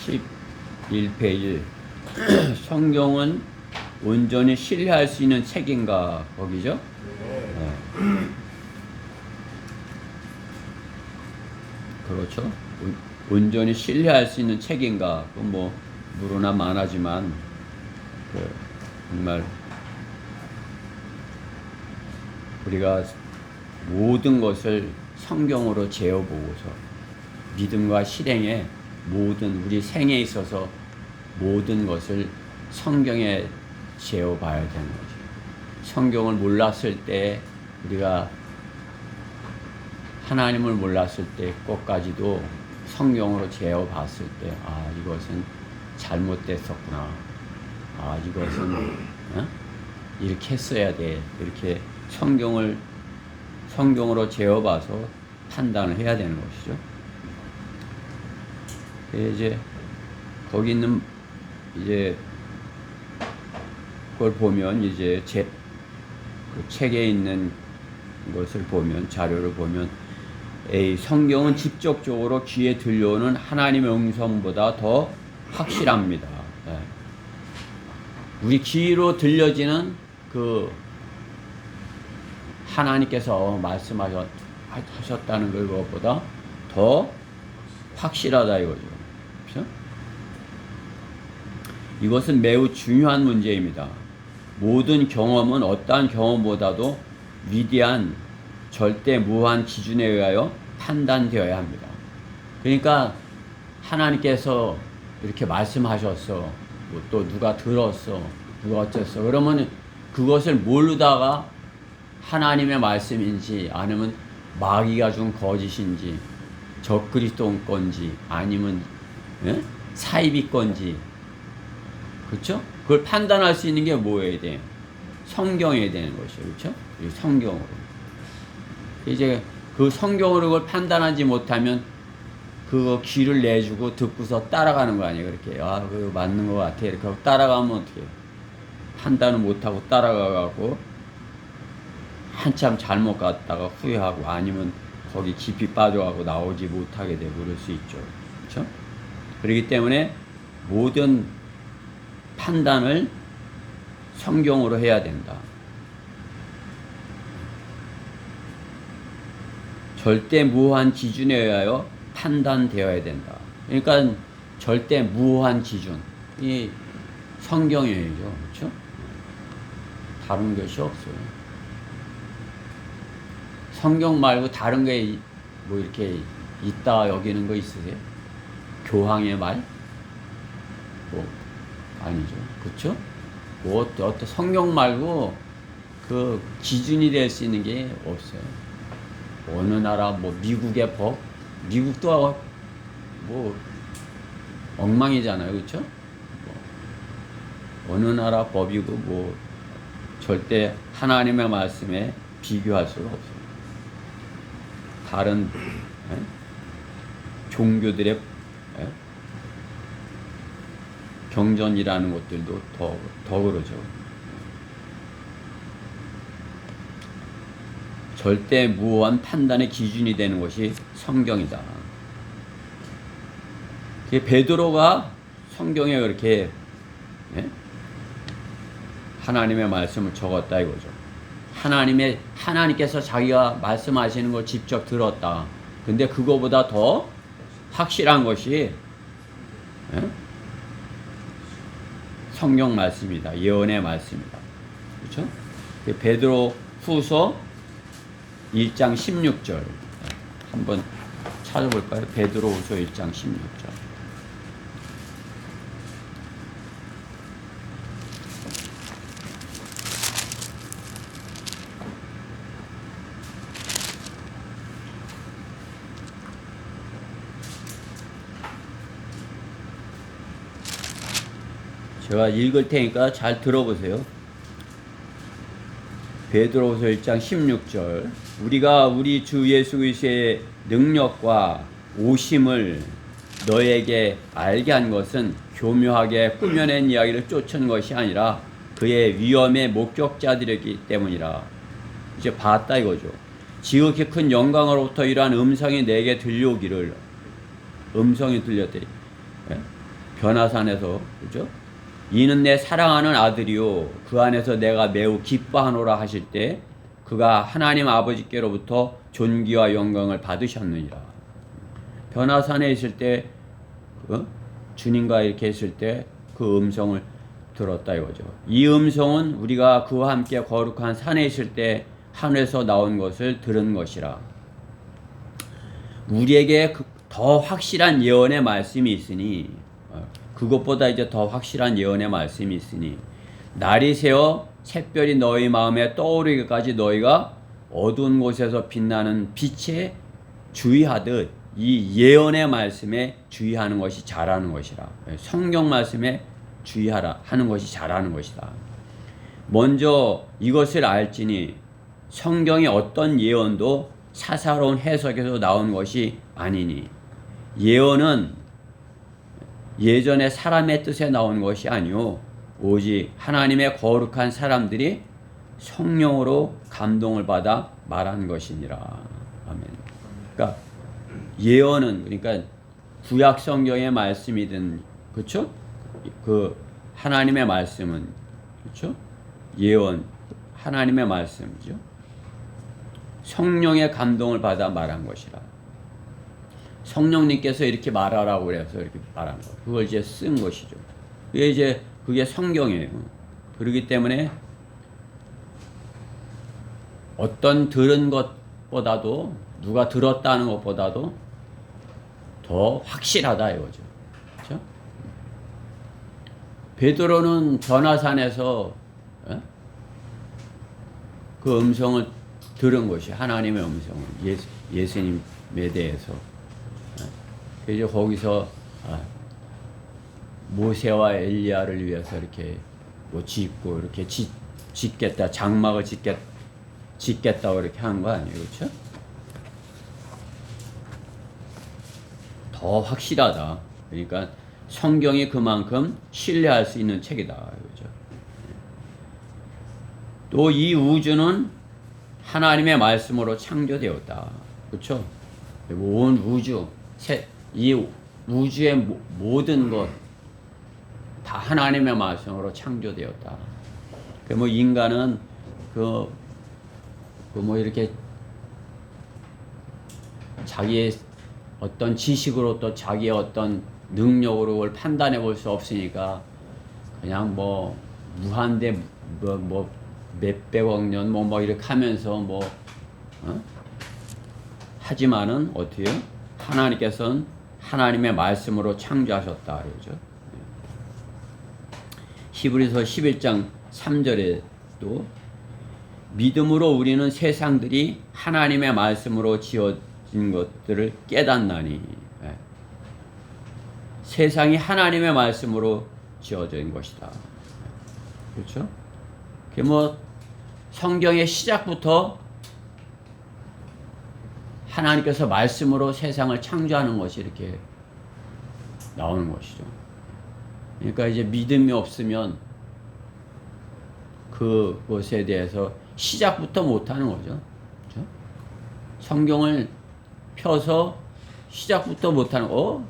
11페이지 성경은 온전히 신뢰할 수 있는 책인가 거기죠? 그렇죠. 온전히 신뢰할 수 있는 책인가? 뭐 누구나 말하지만 정말 우리가 모든 것을 성경으로 재어보고서 믿음과 실행에 모든 우리 생에 있어서 모든 것을 성경에 재어봐야 되는 거죠. 성경을 몰랐을 때 우리가 하나님을 몰랐을 때 것까지도 성경으로 재어봤을 때 이것은 잘못됐었구나. 이것은 이렇게 했어야 돼. 이렇게 성경으로 재어봐서 판단을 해야 되는 것이죠. 이제 거기 있는 이제 그걸 보면 이제 그 책에 있는 것을 보면 자료를 보면 성경은 직접적으로 귀에 들려오는 하나님의 음성보다 더 확실합니다. 우리 귀로 들려지는 그 하나님께서 말씀하셨다는 것보다 더 확실하다 이거죠. 그렇죠? 이것은 매우 중요한 문제입니다. 모든 경험은 어떠한 경험보다도 위대한 절대 무한 기준에 의하여 판단되어야 합니다. 그러니까 하나님께서 이렇게 말씀하셨어. 또 누가 들었어. 누가 어쨌어. 그러면 그것을 모르다가 하나님의 말씀인지 아니면 마귀가 준 거짓인지 적그리스도 건지 아니면 사이비 건지 그렇죠? 그걸 판단할 수 있는 게 뭐여야 돼? 성경이어야 되는 것이죠. 그렇죠? 성경으로. 이제 그 성경으로 그걸 판단하지 못하면 그거 귀를 내주고 듣고서 따라가는 거 아니에요. 그렇게 그거 맞는 것 같아. 이렇게 하고 따라가면 어떻게 해요? 판단을 못하고 따라가고 한참 잘못 갔다가 후회하고 아니면 거기 깊이 빠져가고 나오지 못하게 되고 그럴 수 있죠. 그렇죠? 그렇기 때문에 모든 판단을 성경으로 해야 된다. 절대 무한 기준에 의하여 판단되어야 된다. 그러니까 절대 무한 기준이 성경이죠. 그렇죠? 다른 것이 없어요. 성경 말고 다른 게 뭐 이렇게 있다 여기는 거 있으세요? 교황의 말? 뭐 아니죠. 그렇죠? 뭐 어떤 성경 말고 그 기준이 될 수 있는 게 없어요. 어느 나라 뭐 미국의 법, 미국도 뭐 엉망이잖아요, 그렇죠? 어느 나라 법이고 뭐 절대 하나님의 말씀에 비교할 수가 없어요. 다른 종교들의 경전이라는 것들도 더 그러죠. 절대 무한 판단의 기준이 되는 것이 성경이다. 베드로가 성경에 그렇게 하나님의 말씀을 적었다 이거죠. 하나님께서 자기가 말씀하시는 걸 직접 들었다. 근데 그거보다 더 확실한 것이 성경 말씀이다. 예언의 말씀이다. 그렇죠? 베드로 후서 1장 16절 한번 찾아볼까요? 베드로 후서 1장 16절. 제가 읽을 테니까 잘 들어보세요. 베드로후서 1장 16절. 우리가 우리 주 예수 그리스도의 능력과 오심을 너에게 알게 한 것은 교묘하게 꾸며낸 이야기를 쫓은 것이 아니라 그의 위엄의 목격자들이기 때문이라. 이제 봤다 이거죠. 지극히 큰 영광으로부터 이러한 음성이 내게 들려오기를. 음성이 들렸대. 변화산에서, 그죠? 이는 내 사랑하는 아들이요 그 안에서 내가 매우 기뻐하노라 하실 때 그가 하나님 아버지께로부터 존귀와 영광을 받으셨느니라. 변화산에 있을 때 주님과 이렇게 있을 때 그 음성을 들었다 이거죠. 이 음성은 우리가 그와 함께 거룩한 산에 있을 때 하늘에서 나온 것을 들은 것이라. 우리에게 더 확실한 예언의 말씀이 있으니, 그것보다 이제 더 확실한 예언의 말씀이 있으니, 날이 새어 샛별이 너희 마음에 떠오르기까지 너희가 어두운 곳에서 빛나는 빛에 주의하듯 이 예언의 말씀에 주의하는 것이 잘하는 것이라. 성경 말씀에 주의하라 하는 것이 잘하는 것이다. 먼저 이것을 알지니 성경의 어떤 예언도 사사로운 해석에서 나온 것이 아니니, 예언은 예전에 사람의 뜻에 나온 것이 아니오 오직 하나님의 거룩한 사람들이 성령으로 감동을 받아 말한 것이니라. 아멘. 그러니까 예언은, 그러니까 구약 성경의 말씀이든, 그렇죠? 그 하나님의 말씀은, 그렇죠? 예언, 하나님의 말씀이죠. 성령의 감동을 받아 말한 것이라. 성령님께서 이렇게 말하라고 그래서 이렇게 말한 거. 그걸 이제 쓴 것이죠. 그게 성경이에요. 그렇기 때문에 어떤 들은 것보다도, 누가 들었다는 것보다도 더 확실하다 이거죠. 그렇죠? 베드로는 변화산에서 그 음성을 들은 것이, 하나님의 음성을, 예수님에 대해서. 그래서 거기서 모세와 엘리야를 위해서 이렇게 뭐 짓고 이렇게 짓겠다, 장막을 짓겠다고 이렇게 한 거 아니에요, 그렇죠? 더 확실하다. 그러니까 성경이 그만큼 신뢰할 수 있는 책이다, 그렇죠? 또 이 우주는 하나님의 말씀으로 창조되었다, 그렇죠? 온 우주, 이 우주의 모든 것 다 하나님의 말씀으로 창조되었다. 뭐 인간은 뭐 이렇게 자기의 어떤 지식으로 또 자기의 어떤 능력으로 그걸 판단해 볼 수 없으니까 그냥 뭐 무한대 뭐 몇백억 년 뭐 이렇게 하면서 하지만은 어떻게요? 하나님께서는 하나님의 말씀으로 창조하셨다, 그러죠. 히브리서 11장 3절에도 믿음으로 우리는 세상들이 하나님의 말씀으로 지어진 것들을 깨닫나니, 세상이 하나님의 말씀으로 지어진 것이다. 그렇죠? 뭐 성경의 시작부터 하나님께서 말씀으로 세상을 창조하는 것이 이렇게 나오는 것이죠. 그러니까 이제 믿음이 없으면 그것에 대해서 시작부터 못하는 거죠. 그렇죠? 성경을 펴서 시작부터 못하는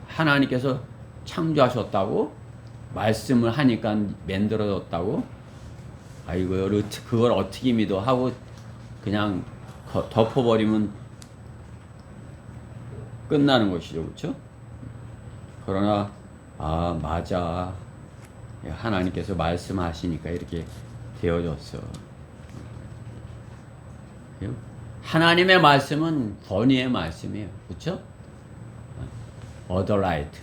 하나님께서 창조하셨다고, 말씀을 하니까 만들어졌다고, 아이고 그걸 어떻게 믿어 하고 그냥 덮어버리면 끝나는 것이죠, 그렇죠? 그러나 맞아, 하나님께서 말씀하시니까 이렇게 되어졌어. 하나님의 말씀은 권위의 말씀이에요, 그렇죠? 어더라이트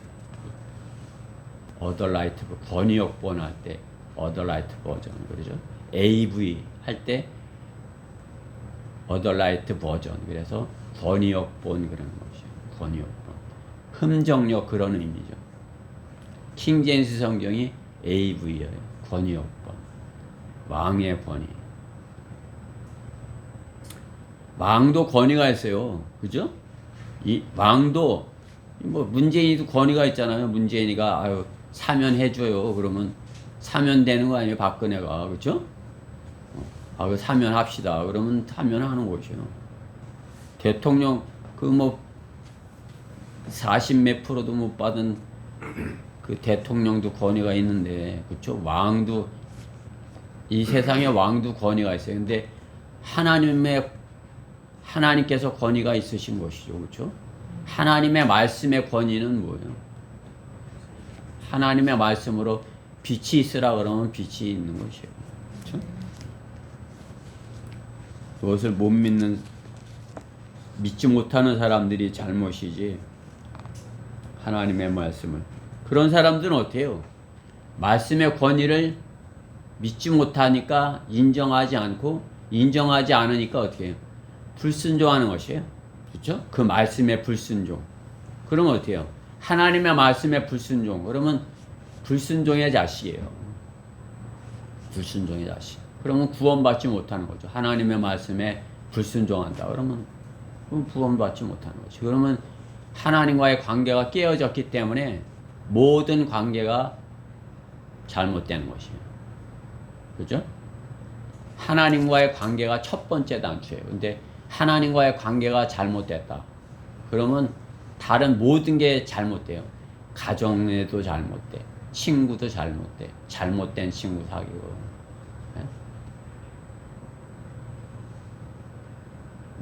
권위역본 할 때 어더라이트 버전, 그러죠? AV 할 때 어더라이트 버전, 그래서 권위역본 그런 것이에요. 권위역본, 흠정력 그런 의미죠. 킹제임스 성경이 AV예요. 권위역본, 왕의 권위. 왕도 권위가 있어요, 그죠? 이 왕도 뭐 문재인이도 권위가 있잖아요. 문재인이가 사면해줘요. 그러면 사면되는 거 아니에요, 박근혜가, 그렇죠? 그 사면합시다. 그러면 사면하는 것이요. 대통령 40몇 프로도 못 받은 그 대통령도 권위가 있는데, 그렇죠? 왕도, 이 세상에 왕도 권위가 있어요. 근데 하나님께서 권위가 있으신 것이죠. 그렇죠? 하나님의 말씀의 권위는 뭐예요? 하나님의 말씀으로 빛이 있으라 그러면 빛이 있는 것이에요. 그렇죠? 그것을 못 믿지 못하는 사람들이 잘못이지, 하나님의 말씀을. 그런 사람들은 어때요? 말씀의 권위를 믿지 못하니까 인정하지 않고, 인정하지 않으니까 어떻게 해요? 불순종하는 것이에요. 그렇죠? 그 말씀의 불순종. 그러면 어떻게 해요? 하나님의 말씀의 불순종. 그러면 불순종의 자식이에요. 불순종의 자식. 그러면 구원받지 못하는 거죠. 하나님의 말씀에 불순종한다. 그러면 구원받지 못하는 거죠. 그러면 하나님과의 관계가 깨어졌기 때문에 모든 관계가 잘못되는 것이에요. 그죠? 하나님과의 관계가 첫 번째 단추예요. 근데 하나님과의 관계가 잘못됐다. 그러면 다른 모든 게 잘못돼요. 가정에도 잘못돼. 친구도 잘못돼. 잘못된 친구 사귀고. 네?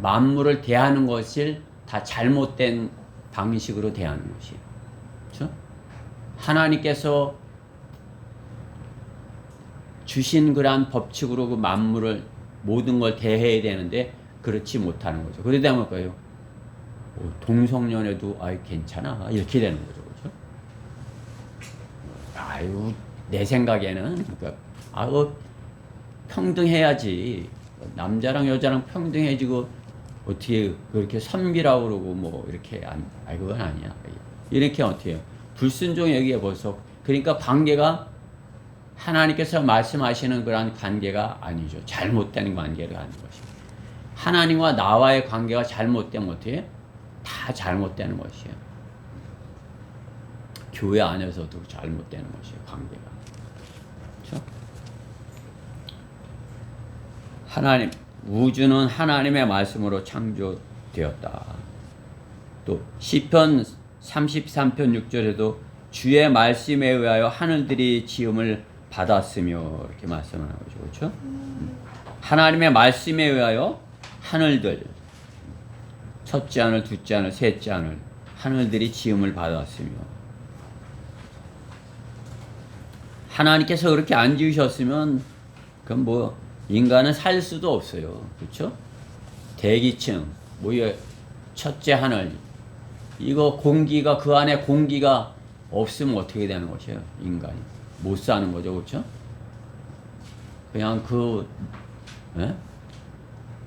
만물을 대하는 것을 다 잘못된 방식으로 대하는 것이에요. 그렇죠? 하나님께서 주신 그러한 법칙으로 그 만물을 모든 걸 대해야 되는데 그렇지 못하는 거죠. 그러다 보니까요. 동성연애도 아이 괜찮아 이렇게 되는 거죠. 그렇죠? 아유 내 생각에는 그러니까 평등해야지. 남자랑 여자랑 평등해지고 어떻게 그렇게 선비라고 그러고 뭐 이렇게 그건 아니야. 이렇게 어떻게 해요? 불순종 여기에 벌써 그러니까 관계가 하나님께서 말씀하시는 그런 관계가 아니죠. 잘못된 관계가 아닌 것입니다. 하나님과 나와의 관계가 잘못되면 어떻게 해요? 다 잘못되는 것이에요. 교회 안에서도 잘못되는 것이에요. 관계가. 그렇죠? 하나님, 우주는 하나님의 말씀으로 창조되었다. 또 시편 33편 6절에도 주의 말씀에 의하여 하늘들이 지음을 받았으며 이렇게 말씀하는 거죠. 그렇죠? 하나님의 말씀에 의하여 하늘들, 첫째 하늘, 둘째 하늘, 셋째 하늘, 하늘들이 지음을 받았으며, 하나님께서 그렇게 안 지으셨으면 그럼 뭐 인간은 살 수도 없어요. 그렇죠? 대기층, 첫째 하늘, 이거 공기가 그 안에 공기가 없으면 어떻게 되는 것이에요? 인간이 못 사는 거죠. 그렇죠? 그냥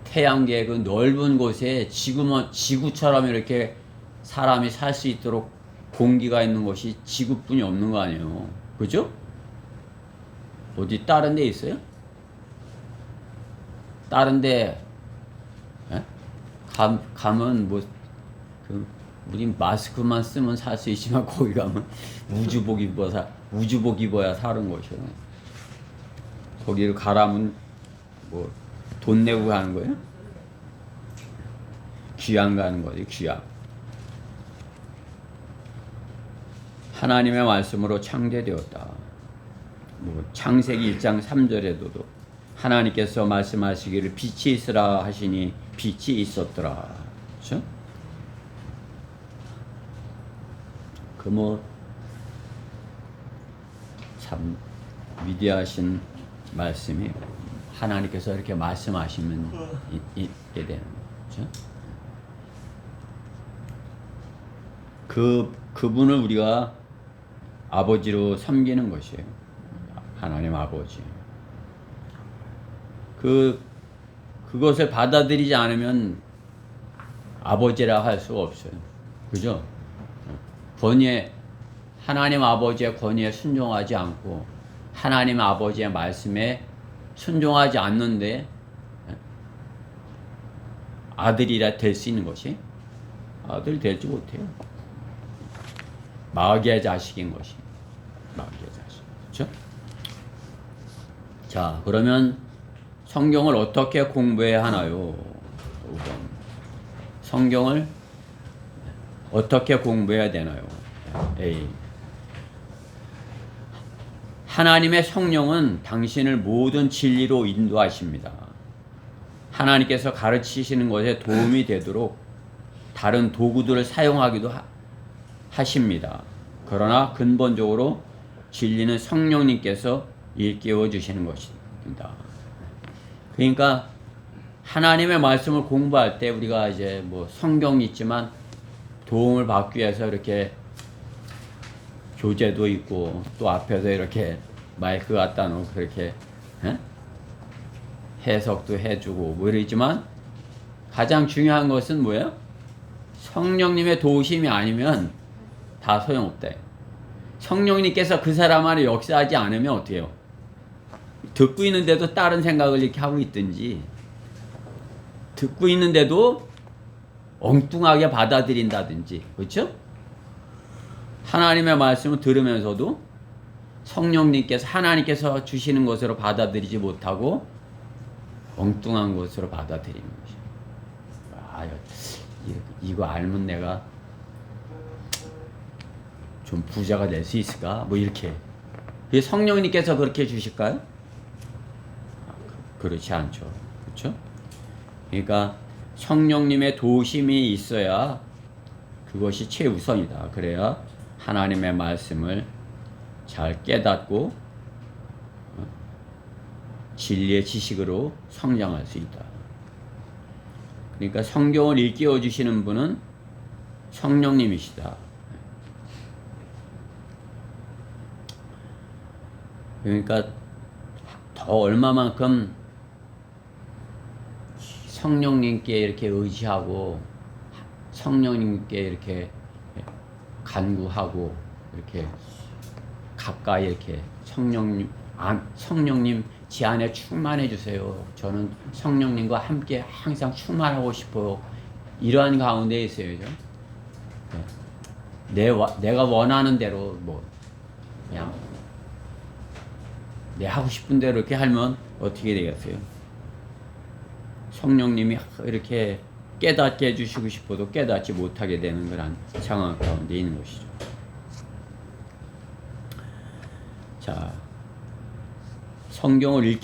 태양계 그 넓은 곳에 지구처럼 이렇게 사람이 살 수 있도록 공기가 있는 것이 지구뿐이 없는 거 아니에요. 그죠? 어디 다른 데 있어요? 다른 데 가면 우리 마스크만 쓰면 살 수 있지만 거기 가면 우주복 입어야 사는 것이요. 거기를 가라면 돈 내고 가는 거예요? 귀양 가는 거지, 귀양. 하나님의 말씀으로 창조되었다. 창세기 1장 3절에도 하나님께서 말씀하시기를 빛이 있으라 하시니 빛이 있었더라. 그렇죠? 참 위대하신 말씀이에요. 하나님께서 이렇게 말씀하시면 있게 되는 거죠. 그분을 우리가 아버지로 섬기는 것이에요. 하나님 아버지. 그것을 받아들이지 않으면 아버지라 할 수가 없어요. 그죠? 하나님 아버지의 권위에 순종하지 않고 하나님 아버지의 말씀에 순종하지 않는데 아들이라 될 수 있는 것이 아들 되지 못해요. 마귀의 자식인 것이. 마귀의 자식. 그렇죠? 자, 그러면 성경을 어떻게 공부해야 하나요? 5번. 성경을 어떻게 공부해야 되나요? A. 하나님의 성령은 당신을 모든 진리로 인도하십니다. 하나님께서 가르치시는 것에 도움이 되도록 다른 도구들을 사용하기도 하십니다. 그러나 근본적으로 진리는 성령님께서 일깨워 주시는 것입니다. 그러니까 하나님의 말씀을 공부할 때 우리가 이제 뭐 성경이 있지만 도움을 받기 위해서 이렇게 교재도 있고 또 앞에서 이렇게 마이크 갖다 놓고 그렇게 해석도 해주고 뭐 이러지만 가장 중요한 것은 뭐예요? 성령님의 도우심이 아니면 다 소용없다. 성령님께서 그 사람 안에 역사하지 않으면 어떻게 해요? 듣고 있는데도 다른 생각을 이렇게 하고 있든지 듣고 있는데도 엉뚱하게 받아들인다든지 그렇죠? 하나님의 말씀을 들으면서도 성령님께서 하나님께서 주시는 것으로 받아들이지 못하고 엉뚱한 것으로 받아들이는 것이죠. 아, 이거 알면 내가 좀 부자가 될 수 있을까? 뭐 이렇게. 성령님께서 그렇게 주실까요? 그렇지 않죠. 그렇죠? 그러니까 성령님의 도우심이 있어야 그것이 최우선이다. 그래야 하나님의 말씀을 잘 깨닫고 진리의 지식으로 성장할 수 있다. 그러니까 성경을 일깨워 주시는 분은 성령님이시다. 그러니까 더 얼마만큼 성령님께 이렇게 의지하고 성령님께 이렇게 간구하고 이렇게 가까이 이렇게 성령님 제 안에 충만해 주세요. 저는 성령님과 함께 항상 충만하고 싶어요. 이러한 가운데 있어요. 내가 원하는 대로 뭐 그냥 내 하고 싶은 대로 이렇게 하면 어떻게 되겠어요? 성령님이 이렇게 깨닫게 해주시고 싶어도 깨닫지 못하게 되는 그런 상황 가운데 있는 것이죠. 자, 성경을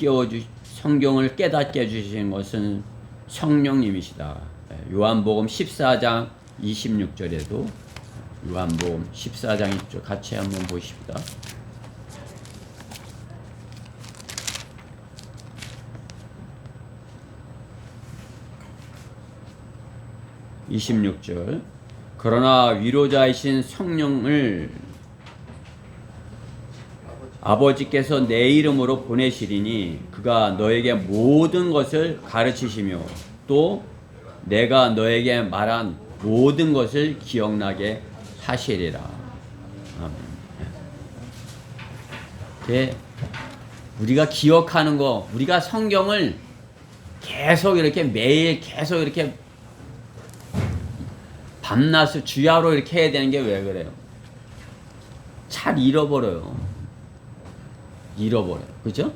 깨닫게 해주시는 것은 성령님이시다. 요한복음 14장 26절에도 요한복음 14장 26절 같이 한번 보십시다. 26절 그러나 위로자이신 성령을 아버지께서 내 이름으로 보내시리니 그가 너에게 모든 것을 가르치시며 또 내가 너에게 말한 모든 것을 기억나게 하시리라. 아멘. 우리가 기억하는 거, 우리가 성경을 계속 이렇게 매일 계속 이렇게 밤낮을 주야로 이렇게 해야 되는 게 왜 그래요? 잘 잃어버려요. 그죠?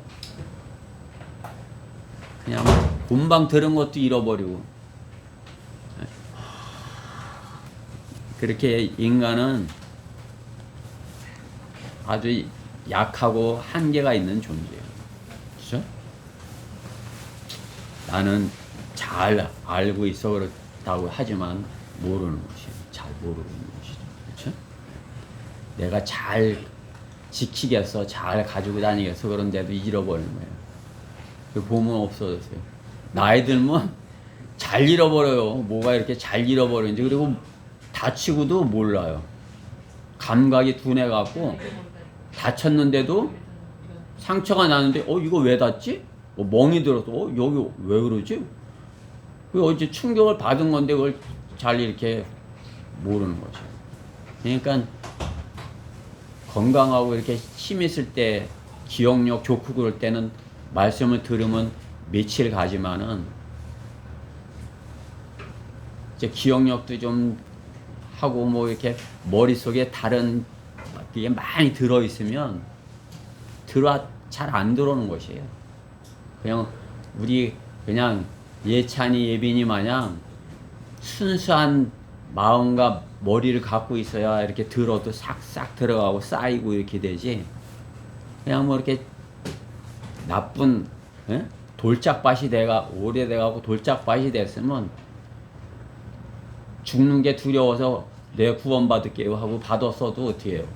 그냥 금방 들은 것도 잃어버리고. 그렇게 인간은 아주 약하고 한계가 있는 존재예요. 그죠? 나는 잘 알고 있어 그렇다고 하지만 모르는 것이에요. 잘 모르고 있는 것이죠. 그렇죠? 내가 잘 지키겠어, 잘 가지고 다니겠어 그런데도 잃어버리는 거예요. 그 보면 없어졌어요. 나이 들면 잘 잃어버려요. 뭐가 이렇게 잘 잃어버리는지. 그리고 다치고도 몰라요. 감각이 둔해갖고 다쳤는데도 상처가 나는데 이거 왜 닿지? 멍이 들어서 여기 왜 그러지? 어제 충격을 받은 건데 그걸 잘 이렇게 모르는 거죠. 그러니까 건강하고 이렇게 힘 있을 때 기억력 좋고 그럴 때는 말씀을 들으면 며칠 가지만은 이제 기억력도 좀 하고 뭐 이렇게 머릿속에 다른 게 많이 들어있으면 잘 안 들어오는 것이에요. 그냥 우리 그냥 예찬이 예빈이 마냥 순수한 마음과 머리를 갖고 있어야 이렇게 들어도 싹싹 들어가고 쌓이고 이렇게 되지. 그냥 뭐 이렇게 나쁜 예? 돌짝밭이 오래돼가고 돌짝밭이 됐으면 죽는 게 두려워서 내 구원받을게요 하고 받았어도 어떻게 해요?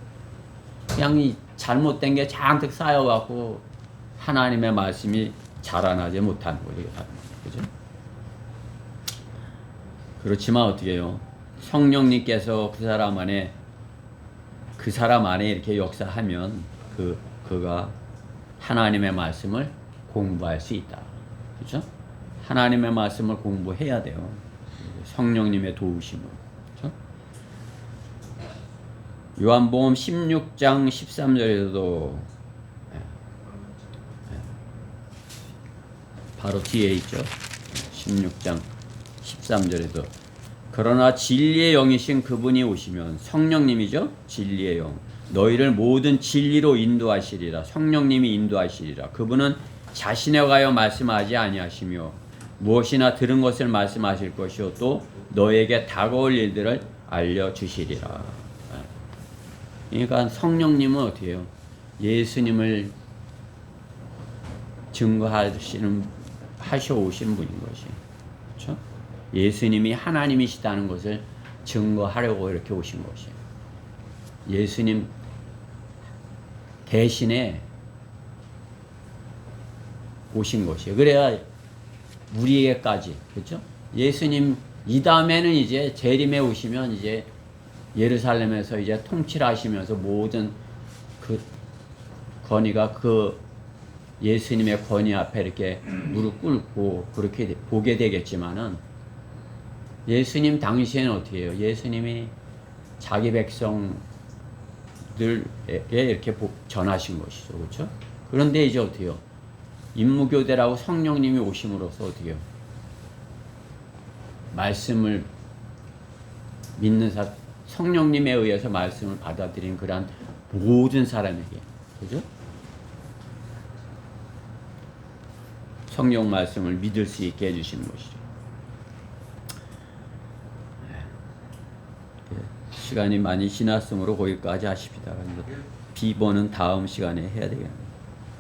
그냥 이 잘못된 게 잔뜩 쌓여갖고 하나님의 말씀이 자라나지 못하는 거죠. 그죠? 그렇지만 어떻게 해요? 성령님께서 그 사람 안에 이렇게 역사하면 그가 하나님의 말씀을 공부할 수 있다. 그죠? 하나님의 말씀을 공부해야 돼요. 성령님의 도우심으로. 그죠? 요한복음 16장 13절에도 바로 뒤에 있죠. 16장 13절에도 그러나 진리의 영이신 그분이 오시면 성령님이죠. 진리의 영. 너희를 모든 진리로 인도하시리라. 성령님이 인도하시리라. 그분은 자신에 가여 말씀하지 아니하시며 무엇이나 들은 것을 말씀하실 것이요 또 너에게 다가올 일들을 알려주시리라. 그러니까 성령님은 어떻게 해요? 예수님을 하셔 오신 분인 것이. 그렇죠? 예수님이 하나님이시다는 것을 증거하려고 이렇게 오신 것이에요. 예수님 대신에 오신 것이에요. 그래야 우리에게까지, 그렇죠? 예수님 이 다음에는 이제 재림에 오시면 이제 예루살렘에서 이제 통치를 하시면서 모든 그 권위가 그 예수님의 권위 앞에 이렇게 무릎 꿇고 그렇게 보게 되겠지만은 예수님 당시에는 어떻게 해요? 예수님이 자기 백성들에게 이렇게 전하신 것이죠. 그렇죠? 그런데 이제 어떻게 해요? 임무교대라고 성령님이 오심으로써 어떻게 해요? 말씀을 믿는 성령님에 의해서 말씀을 받아들인 그러한 모든 사람에게, 그죠? 성령 말씀을 믿을 수 있게 해주시는 것이죠. 시간이 많이 지났으므로 거기까지 하십시다. 비번은 다음 시간에 해야 되겠네요.